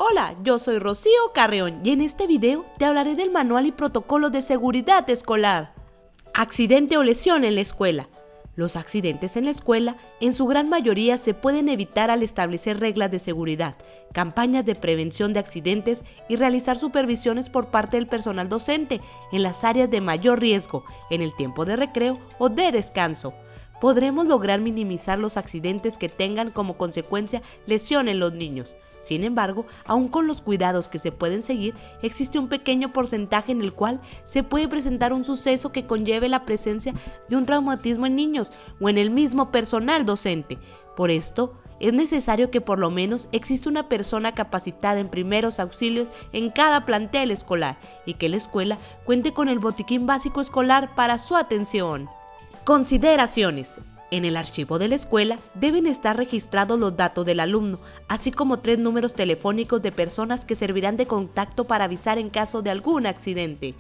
Hola, yo soy Rocío Carreón y en este video te hablaré del manual y protocolo de seguridad escolar. Accidente o lesión en la escuela. Los accidentes en la escuela, en su gran mayoría, se pueden evitar al establecer reglas de seguridad, campañas de prevención de accidentes y realizar supervisiones por parte del personal docente en las áreas de mayor riesgo, en el tiempo de recreo o de descanso. Podremos lograr minimizar los accidentes que tengan como consecuencia lesión en los niños. Sin embargo, aun con los cuidados que se pueden seguir, existe un pequeño porcentaje en el cual se puede presentar un suceso que conlleve la presencia de un traumatismo en niños o en el mismo personal docente. Por esto, es necesario que por lo menos exista una persona capacitada en primeros auxilios en cada plantel escolar y que la escuela cuente con el botiquín básico escolar para su atención. Consideraciones. En el archivo de la escuela deben estar registrados los datos del alumno, así como 3 números telefónicos de personas que servirán de contacto para avisar en caso de algún accidente.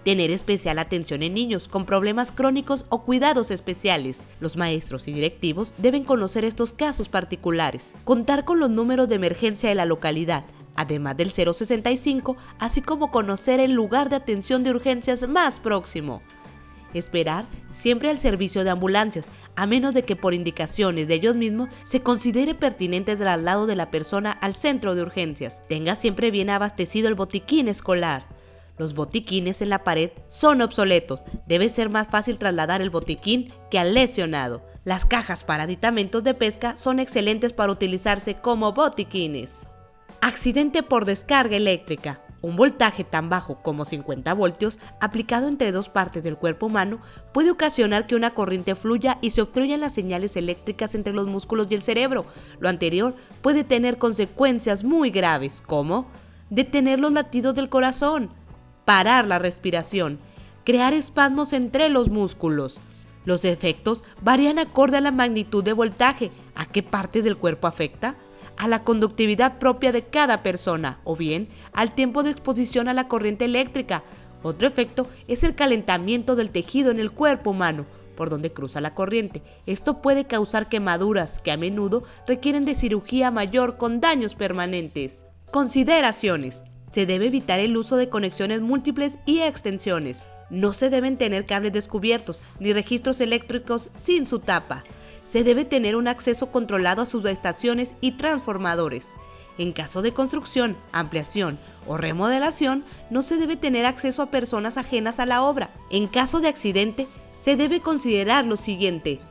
Tener especial atención en niños con problemas crónicos o cuidados especiales. Los maestros y directivos deben conocer estos casos particulares. Contar con los números de emergencia de la localidad, además del 065, así como conocer el lugar de atención de urgencias más próximo. Esperar siempre al servicio de ambulancias, a menos de que por indicaciones de ellos mismos se considere pertinente el traslado de la persona al centro de urgencias. Tenga siempre bien abastecido el botiquín escolar. Los botiquines en la pared son obsoletos. Debe ser más fácil trasladar el botiquín que al lesionado. Las cajas para aditamentos de pesca son excelentes para utilizarse como botiquines. Accidente por descarga eléctrica. Un voltaje tan bajo como 50 voltios, aplicado entre 2 partes del cuerpo humano, puede ocasionar que una corriente fluya y se obstruyan las señales eléctricas entre los músculos y el cerebro. Lo anterior puede tener consecuencias muy graves, como detener los latidos del corazón, parar la respiración, crear espasmos entre los músculos. Los efectos varían acorde a la magnitud de voltaje. ¿A qué parte del cuerpo afecta? A la conductividad propia de cada persona o bien al tiempo de exposición a la corriente eléctrica. Otro efecto es el calentamiento del tejido en el cuerpo humano, por donde cruza la corriente. Esto puede causar quemaduras que a menudo requieren de cirugía mayor con daños permanentes. Consideraciones. Se debe evitar el uso de conexiones múltiples y extensiones. No se deben tener cables descubiertos ni registros eléctricos sin su tapa. Se debe tener un acceso controlado a subestaciones y transformadores. En caso de construcción, ampliación o remodelación, no se debe tener acceso a personas ajenas a la obra. En caso de accidente, se debe considerar lo siguiente.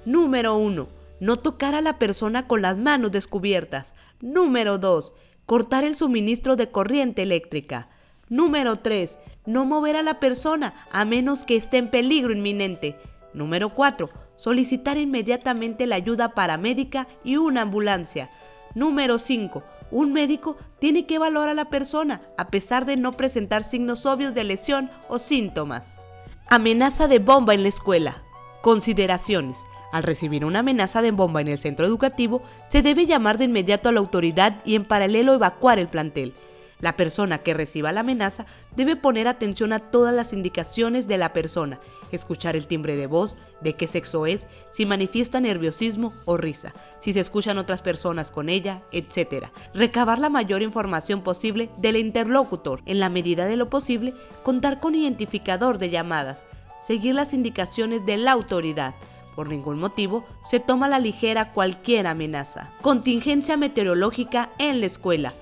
Número 1. No tocar a la persona con las manos descubiertas. Número 2. Cortar el suministro de corriente eléctrica. Número 3. No mover a la persona a menos que esté en peligro inminente. Número 4. Solicitar inmediatamente la ayuda paramédica y una ambulancia. Número 5. Un médico tiene que evaluar a la persona a pesar de no presentar signos obvios de lesión o síntomas. Amenaza de bomba en la escuela. Consideraciones. Al recibir una amenaza de bomba en el centro educativo, se debe llamar de inmediato a la autoridad y en paralelo evacuar el plantel. La persona que reciba la amenaza debe poner atención a todas las indicaciones de la persona, escuchar el timbre de voz, de qué sexo es, si manifiesta nerviosismo o risa, si se escuchan otras personas con ella, etc. Recabar la mayor información posible del interlocutor, en la medida de lo posible, contar con identificador de llamadas, seguir las indicaciones de la autoridad. Por ningún motivo se toma a la ligera cualquier amenaza. Contingencia meteorológica en la escuela.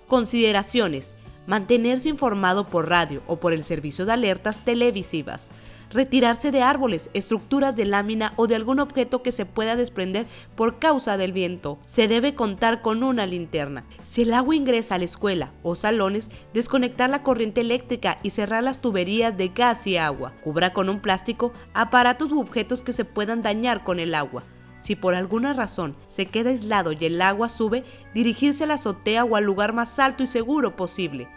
Consideraciones. Mantenerse informado por radio o por el servicio de alertas televisivas. Retirarse de árboles, estructuras de lámina o de algún objeto que se pueda desprender por causa del viento. Se debe contar con una linterna. Si el agua ingresa a la escuela o salones, desconectar la corriente eléctrica y cerrar las tuberías de gas y agua. Cubra con un plástico aparatos u objetos que se puedan dañar con el agua. Si por alguna razón se queda aislado y el agua sube, dirigirse a la azotea o al lugar más alto y seguro posible.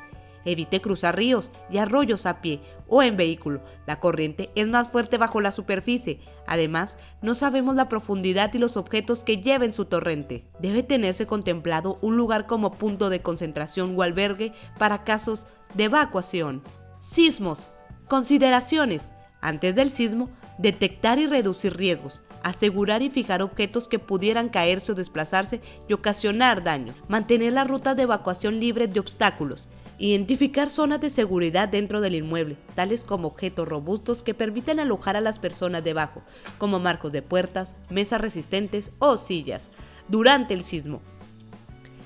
Evite cruzar ríos y arroyos a pie o en vehículo. La corriente es más fuerte bajo la superficie. Además, no sabemos la profundidad y los objetos que lleven su torrente. Debe tenerse contemplado un lugar como punto de concentración o albergue para casos de evacuación. Sismos. Consideraciones. Antes del sismo, detectar y reducir riesgos, asegurar y fijar objetos que pudieran caerse o desplazarse y ocasionar daño, mantener las rutas de evacuación libres de obstáculos, identificar zonas de seguridad dentro del inmueble, tales como objetos robustos que permiten alojar a las personas debajo, como marcos de puertas, mesas resistentes o sillas. Durante el sismo,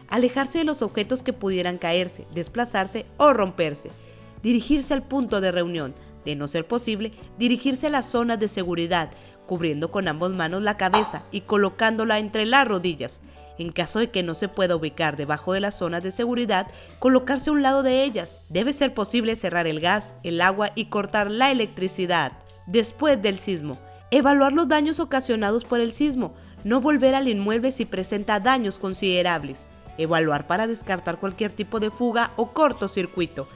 alejarse de los objetos que pudieran caerse, desplazarse o romperse, dirigirse al punto de reunión. De no ser posible, dirigirse a las zonas de seguridad, cubriendo con ambas manos la cabeza y colocándola entre las rodillas. En caso de que no se pueda ubicar debajo de las zonas de seguridad, colocarse a un lado de ellas. Debe ser posible cerrar el gas, el agua y cortar la electricidad. Después del sismo, evaluar los daños ocasionados por el sismo, no volver al inmueble si presenta daños considerables. Evaluar para descartar cualquier tipo de fuga o cortocircuito.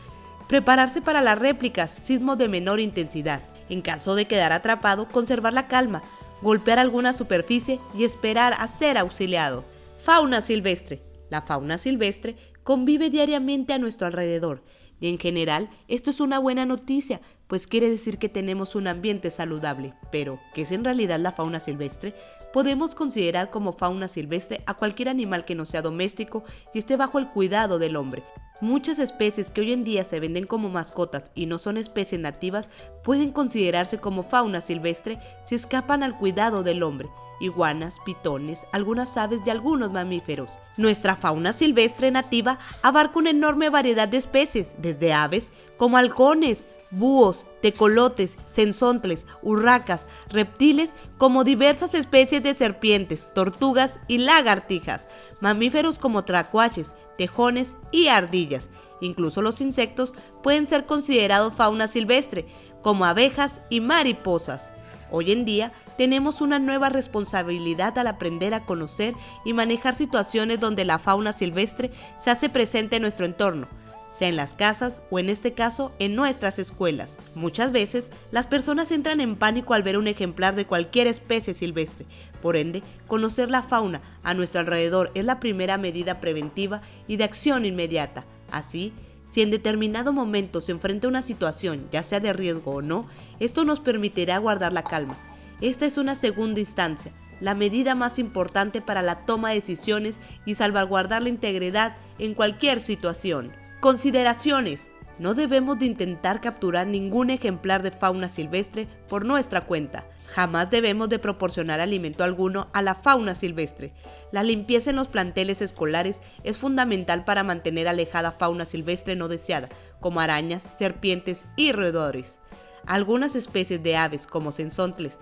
Prepararse para las réplicas, sismos de menor intensidad. En caso de quedar atrapado, conservar la calma, golpear alguna superficie y esperar a ser auxiliado. Fauna silvestre. La fauna silvestre convive diariamente a nuestro alrededor y en general esto es una buena noticia, pues quiere decir que tenemos un ambiente saludable. Pero, ¿qué es en realidad la fauna silvestre? Podemos considerar como fauna silvestre a cualquier animal que no sea doméstico y esté bajo el cuidado del hombre. Muchas especies que hoy en día se venden como mascotas y no son especies nativas pueden considerarse como fauna silvestre si escapan al cuidado del hombre. Iguanas, pitones, algunas aves y algunos mamíferos. Nuestra fauna silvestre nativa abarca una enorme variedad de especies, desde aves como halcones, búhos, tecolotes, censontles, urracas, reptiles, como diversas especies de serpientes, tortugas y lagartijas, mamíferos como tracuaches, tejones y ardillas. Incluso los insectos pueden ser considerados fauna silvestre, como abejas y mariposas. Hoy en día tenemos una nueva responsabilidad al aprender a conocer y manejar situaciones donde la fauna silvestre se hace presente en nuestro entorno, sea en las casas o en este caso en nuestras escuelas. Muchas veces las personas entran en pánico al ver un ejemplar de cualquier especie silvestre. Por ende, conocer la fauna a nuestro alrededor es la primera medida preventiva y de acción inmediata. Así, si en determinado momento se enfrenta a una situación, ya sea de riesgo o no, esto nos permitirá guardar la calma. Esta es una segunda instancia, la medida más importante para la toma de decisiones y salvaguardar la integridad en cualquier situación. Consideraciones. No debemos de intentar capturar ningún ejemplar de fauna silvestre por nuestra cuenta. Jamás debemos de proporcionar alimento alguno a la fauna silvestre. La limpieza en los planteles escolares es fundamental para mantener alejada fauna silvestre no deseada, como arañas, serpientes y roedores. Algunas especies de aves, como censontles,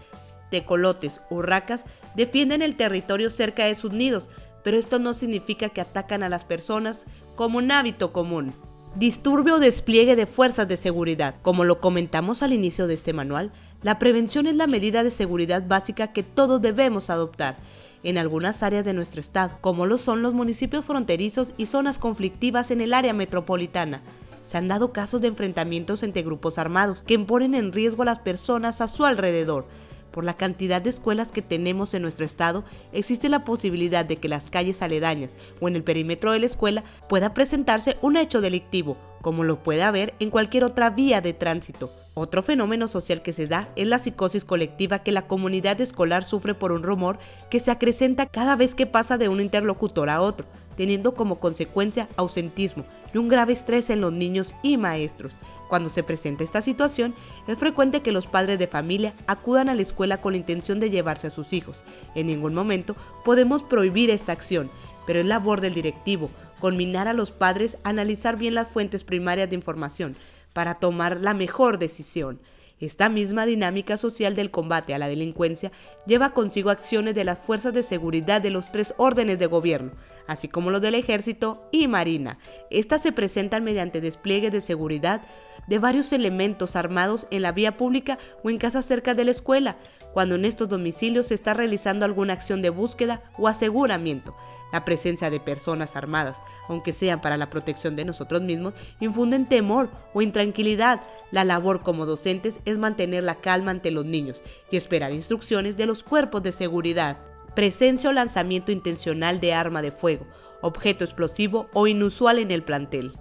tecolotes, urracas, defienden el territorio cerca de sus nidos, pero esto no significa que atacan a las personas como un hábito común. Disturbio o despliegue de fuerzas de seguridad. Como lo comentamos al inicio de este manual, la prevención es la medida de seguridad básica que todos debemos adoptar en algunas áreas de nuestro estado, como lo son los municipios fronterizos y zonas conflictivas en el área metropolitana. Se han dado casos de enfrentamientos entre grupos armados que ponen en riesgo a las personas a su alrededor. Por la cantidad de escuelas que tenemos en nuestro estado, existe la posibilidad de que las calles aledañas o en el perímetro de la escuela pueda presentarse un hecho delictivo, como lo puede haber en cualquier otra vía de tránsito. Otro fenómeno social que se da es la psicosis colectiva que la comunidad escolar sufre por un rumor que se acrecenta cada vez que pasa de un interlocutor a otro, teniendo como consecuencia ausentismo y un grave estrés en los niños y maestros. Cuando se presenta esta situación, es frecuente que los padres de familia acudan a la escuela con la intención de llevarse a sus hijos. En ningún momento podemos prohibir esta acción, pero es labor del directivo conminar a los padres a analizar bien las fuentes primarias de información para tomar la mejor decisión. Esta misma dinámica social del combate a la delincuencia lleva consigo acciones de las fuerzas de seguridad de los 3 órdenes de gobierno, así como los del Ejército y Marina. Estas se presentan mediante despliegues de seguridad de varios elementos armados en la vía pública o en casas cerca de la escuela, cuando en estos domicilios se está realizando alguna acción de búsqueda o aseguramiento. La presencia de personas armadas, aunque sean para la protección de nosotros mismos, infunden temor o intranquilidad. La labor como docentes es mantener la calma ante los niños y esperar instrucciones de los cuerpos de seguridad. Presencia o lanzamiento intencional de arma de fuego, objeto explosivo o inusual en el plantel.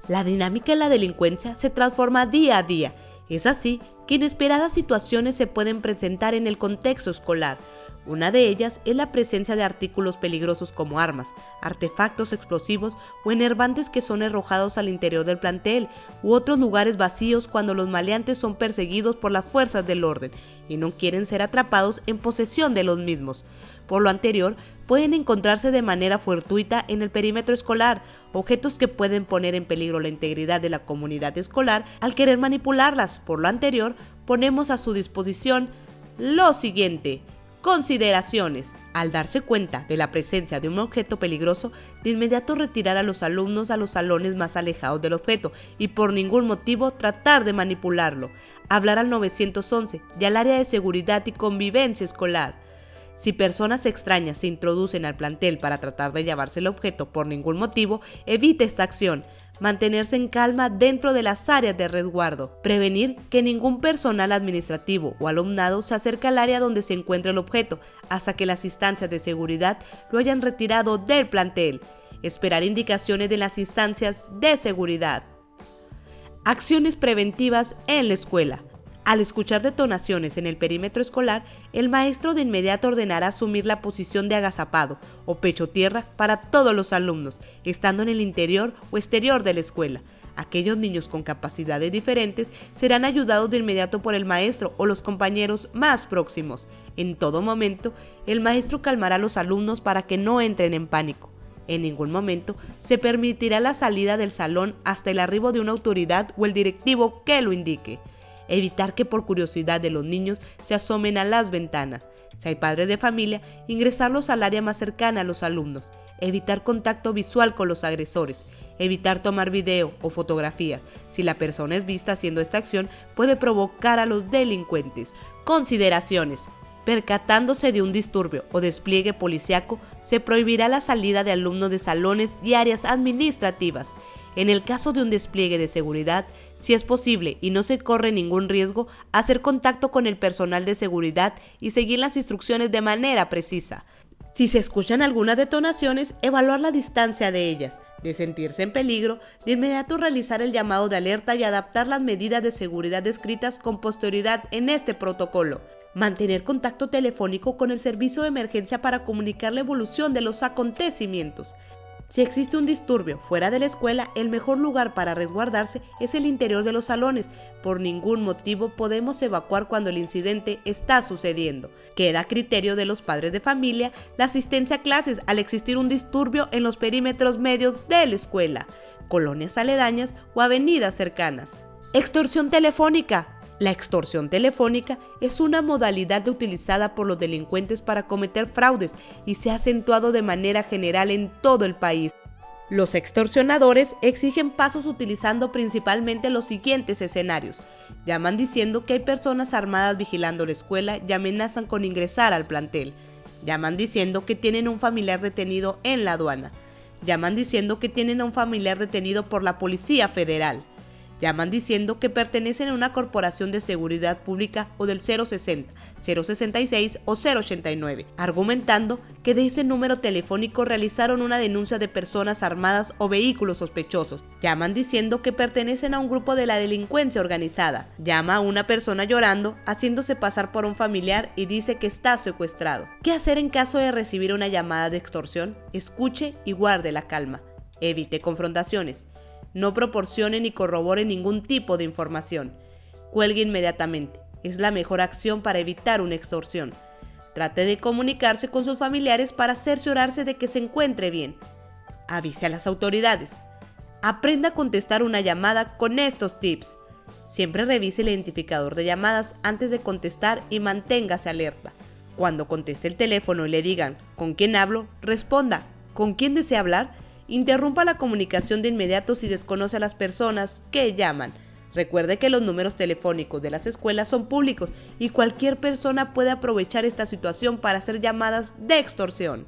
La dinámica en la delincuencia se transforma día a día. Es así que inesperadas situaciones se pueden presentar en el contexto escolar. Una de ellas es la presencia de artículos peligrosos como armas, artefactos explosivos o enervantes que son arrojados al interior del plantel u otros lugares vacíos cuando los maleantes son perseguidos por las fuerzas del orden y no quieren ser atrapados en posesión de los mismos. Por lo anterior, pueden encontrarse de manera fortuita en el perímetro escolar objetos que pueden poner en peligro la integridad de la comunidad escolar al querer manipularlas. Por lo anterior, ponemos a su disposición lo siguiente. Consideraciones. Al darse cuenta de la presencia de un objeto peligroso, de inmediato retirar a los alumnos a los salones más alejados del objeto y por ningún motivo tratar de manipularlo. Hablar al 911 y al área de seguridad y convivencia escolar. Si personas extrañas se introducen al plantel para tratar de llevarse el objeto por ningún motivo, evite esta acción. Mantenerse en calma dentro de las áreas de resguardo. Prevenir que ningún personal administrativo o alumnado se acerque al área donde se encuentre el objeto hasta que las instancias de seguridad lo hayan retirado del plantel. Esperar indicaciones de las instancias de seguridad. Acciones preventivas en la escuela. Al escuchar detonaciones en el perímetro escolar, el maestro de inmediato ordenará asumir la posición de agazapado o pecho tierra para todos los alumnos, estando en el interior o exterior de la escuela. Aquellos niños con capacidades diferentes serán ayudados de inmediato por el maestro o los compañeros más próximos. En todo momento, el maestro calmará a los alumnos para que no entren en pánico. En ningún momento se permitirá la salida del salón hasta el arribo de una autoridad o el directivo que lo indique. Evitar que por curiosidad de los niños se asomen a las ventanas. Si hay padres de familia, ingresarlos al área más cercana a los alumnos. Evitar contacto visual con los agresores. Evitar tomar video o fotografías. Si la persona es vista haciendo esta acción, puede provocar a los delincuentes. Consideraciones. Percatándose de un disturbio o despliegue policíaco, se prohibirá la salida de alumnos de salones y áreas administrativas. En el caso de un despliegue de seguridad, si es posible y no se corre ningún riesgo, hacer contacto con el personal de seguridad y seguir las instrucciones de manera precisa. Si se escuchan algunas detonaciones, evaluar la distancia de ellas. De sentirse en peligro, de inmediato realizar el llamado de alerta y adaptar las medidas de seguridad descritas con posterioridad en este protocolo. Mantener contacto telefónico con el servicio de emergencia para comunicar la evolución de los acontecimientos. Si existe un disturbio fuera de la escuela, el mejor lugar para resguardarse es el interior de los salones. Por ningún motivo podemos evacuar cuando el incidente está sucediendo. Queda a criterio de los padres de familia la asistencia a clases al existir un disturbio en los perímetros medios de la escuela, colonias aledañas o avenidas cercanas. Extorsión telefónica. La extorsión telefónica es una modalidad utilizada por los delincuentes para cometer fraudes y se ha acentuado de manera general en todo el país. Los extorsionadores exigen pasos utilizando principalmente los siguientes escenarios. Llaman diciendo que hay personas armadas vigilando la escuela y amenazan con ingresar al plantel. Llaman diciendo que tienen un familiar detenido en la aduana. Llaman diciendo que tienen a un familiar detenido por la Policía Federal. Llaman diciendo que pertenecen a una corporación de seguridad pública o del 060, 066 o 089, argumentando que de ese número telefónico realizaron una denuncia de personas armadas o vehículos sospechosos. Llaman diciendo que pertenecen a un grupo de la delincuencia organizada. Llama a una persona llorando, haciéndose pasar por un familiar y dice que está secuestrado. ¿Qué hacer en caso de recibir una llamada de extorsión? Escuche y guarde la calma. Evite confrontaciones. No proporcione ni corrobore ningún tipo de información. Cuelgue inmediatamente. Es la mejor acción para evitar una extorsión. Trate de comunicarse con sus familiares para cerciorarse de que se encuentre bien. Avise a las autoridades. Aprenda a contestar una llamada con estos tips. Siempre revise el identificador de llamadas antes de contestar y manténgase alerta. Cuando conteste el teléfono y le digan ¿con quién hablo?, responda ¿con quién desea hablar? Interrumpa la comunicación de inmediato si desconoce a las personas que llaman. Recuerde que los números telefónicos de las escuelas son públicos y cualquier persona puede aprovechar esta situación para hacer llamadas de extorsión.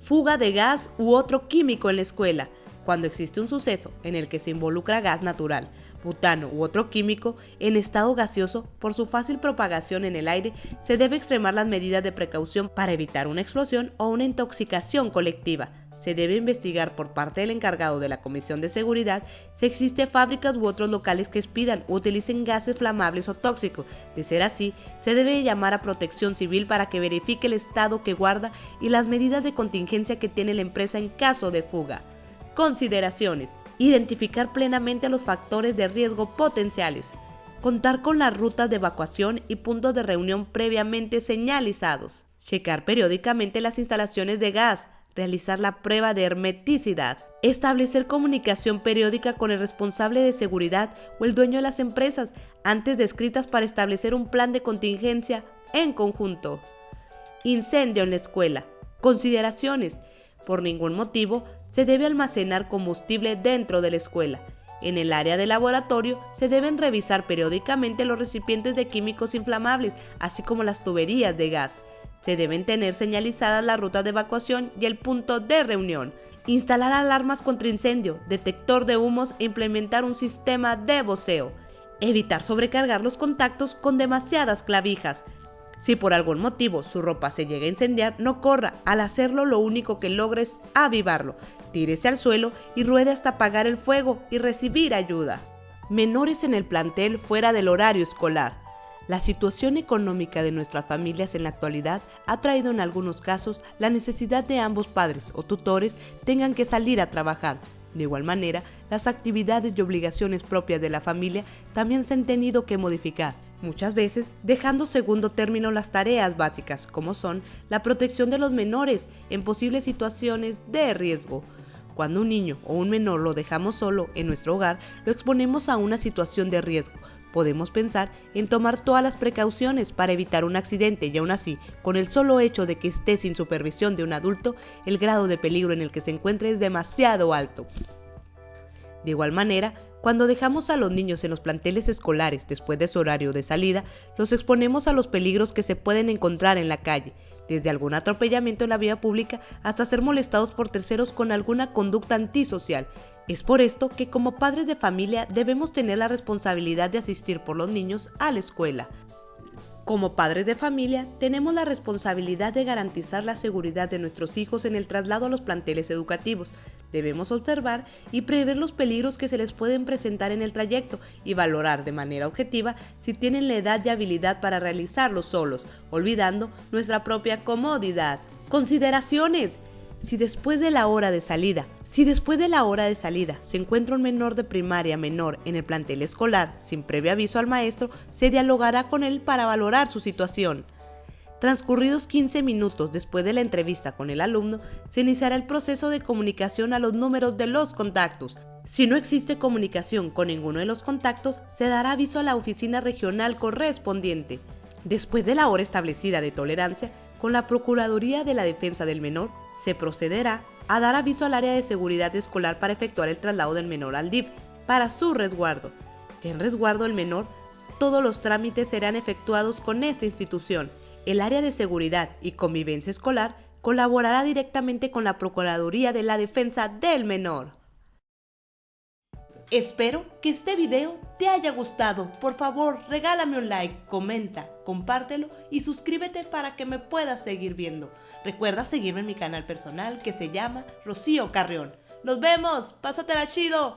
Fuga de gas u otro químico en la escuela. Cuando existe un suceso en el que se involucra gas natural, butano u otro químico en estado gaseoso, por su fácil propagación en el aire, se debe extremar las medidas de precaución para evitar una explosión o una intoxicación colectiva. Se debe investigar por parte del encargado de la Comisión de Seguridad si existen fábricas u otros locales que expidan o utilicen gases flamables o tóxicos. De ser así, se debe llamar a Protección Civil para que verifique el estado que guarda y las medidas de contingencia que tiene la empresa en caso de fuga. Consideraciones: identificar plenamente los factores de riesgo potenciales. Contar con las rutas de evacuación y puntos de reunión previamente señalizados. Checar periódicamente las instalaciones de gas. Realizar la prueba de hermeticidad. Establecer comunicación periódica con el responsable de seguridad o el dueño de las empresas antes descritas para establecer un plan de contingencia en conjunto. Incendio en la escuela. Consideraciones: por ningún motivo se debe almacenar combustible dentro de la escuela. En el área de laboratorio se deben revisar periódicamente los recipientes de químicos inflamables, así como las tuberías de gas. Se deben tener señalizadas las rutas de evacuación y el punto de reunión. Instalar alarmas contra incendio, detector de humos e implementar un sistema de voceo. Evitar sobrecargar los contactos con demasiadas clavijas. Si por algún motivo su ropa se llega a incendiar, no corra. Al hacerlo, lo único que logra es avivarlo. Tírese al suelo y ruede hasta apagar el fuego y recibir ayuda. Menores en el plantel fuera del horario escolar. La situación económica de nuestras familias en la actualidad ha traído en algunos casos la necesidad de ambos padres o tutores tengan que salir a trabajar. De igual manera, las actividades y obligaciones propias de la familia también se han tenido que modificar, muchas veces dejando segundo término las tareas básicas, como son la protección de los menores en posibles situaciones de riesgo. Cuando un niño o un menor lo dejamos solo en nuestro hogar, lo exponemos a una situación de riesgo. Podemos pensar en tomar todas las precauciones para evitar un accidente y aún así, con el solo hecho de que esté sin supervisión de un adulto, el grado de peligro en el que se encuentre es demasiado alto. De igual manera, cuando dejamos a los niños en los planteles escolares después de su horario de salida, los exponemos a los peligros que se pueden encontrar en la calle, desde algún atropellamiento en la vía pública hasta ser molestados por terceros con alguna conducta antisocial. Es por esto que como padres de familia debemos tener la responsabilidad de asistir por los niños a la escuela. Como padres de familia, tenemos la responsabilidad de garantizar la seguridad de nuestros hijos en el traslado a los planteles educativos. Debemos observar y prever los peligros que se les pueden presentar en el trayecto y valorar de manera objetiva si tienen la edad y habilidad para realizarlo solos, olvidando nuestra propia comodidad. Consideraciones: Si después de la hora de salida se encuentra un menor de primaria menor en el plantel escolar sin previo aviso al maestro, se dialogará con él para valorar su situación. Transcurridos 15 minutos después de la entrevista con el alumno, se iniciará el proceso de comunicación a los números de los contactos. Si no existe comunicación con ninguno de los contactos, se dará aviso a la oficina regional correspondiente. Después de la hora establecida de tolerancia, con la Procuraduría de la Defensa del Menor, se procederá a dar aviso al área de seguridad escolar para efectuar el traslado del menor al DIF para su resguardo. Ya en resguardo del menor, todos los trámites serán efectuados con esta institución. El área de seguridad y convivencia escolar colaborará directamente con la Procuraduría de la Defensa del Menor. Espero que este video te haya gustado. Por favor, regálame un like, comenta, compártelo y suscríbete para que me puedas seguir viendo. Recuerda seguirme en mi canal personal que se llama Rocío Carrión. ¡Nos vemos! ¡Pásatela chido!